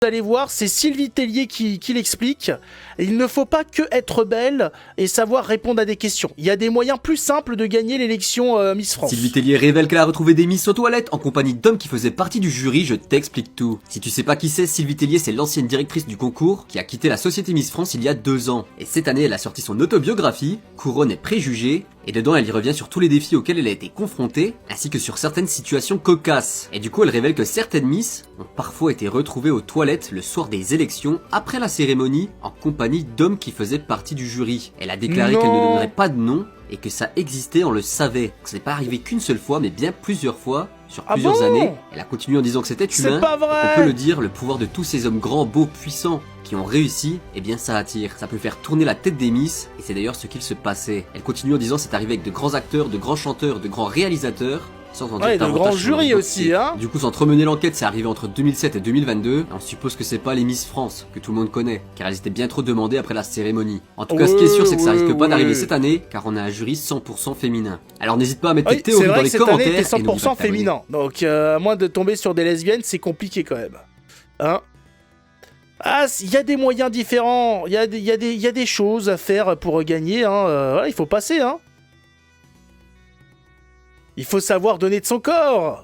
Vous allez voir, c'est Sylvie Tellier qui l'explique. Il ne faut pas que être belle et savoir répondre à des questions. Il y a des moyens plus simples de gagner l'élection Miss France. Sylvie Tellier révèle qu'elle a retrouvé des Miss aux toilettes en compagnie d'hommes qui faisaient partie du jury, je t'explique tout. Si tu sais pas qui c'est, Sylvie Tellier c'est l'ancienne directrice du concours qui a quitté la société Miss France il y a 2 ans. Et cette année elle a sorti son autobiographie, Couronne et préjugés, et dedans elle y revient sur tous les défis auxquels elle a été confrontée, ainsi que sur certaines situations cocasses. Et du coup elle révèle que certaines Miss ont parfois été retrouvées aux toilettes le soir des élections, après la cérémonie, en compagnie d'hommes qui faisaient partie du jury. Elle a déclaré qu'elle ne donnerait pas de nom, et que ça existait, on le savait. Donc ce n'est pas arrivé qu'une seule fois, mais bien plusieurs fois, sur plusieurs années. Elle a continué en disant que c'était humain, C'est pas vrai. et qu'on peut le dire, le pouvoir de tous ces hommes grands, beaux, puissants, qui ont réussi, eh bien ça attire. Ça peut faire tourner la tête des Miss, et c'est d'ailleurs ce qu'il se passait. Elle continue en disant c'est arrivé avec de grands acteurs, de grands chanteurs, de grands réalisateurs, sans en dire Ouais, de davantage grands sur jurys le aussi, dossier. hein. Du coup, sans trop mener l'enquête, c'est arrivé entre 2007 et 2022, et on suppose que c'est pas les Miss France, que tout le monde connaît, car elles étaient bien trop demandées après la cérémonie. En tout cas, ce qui est sûr, c'est que ça risque pas d'arriver cette année, car on a un jury 100% féminin. Alors n'hésite pas à mettre tes théories dans les commentaires, année, t'es et n'oublie pas 100% de t'abonner. féminin. Donc, à moins de tomber sur des lesbiennes, c'est compliqué quand même. Hein? Ah, il y a des moyens différents, il y a des choses à faire pour gagner, hein. Voilà, il faut passer, hein. Il faut savoir donner de son corps.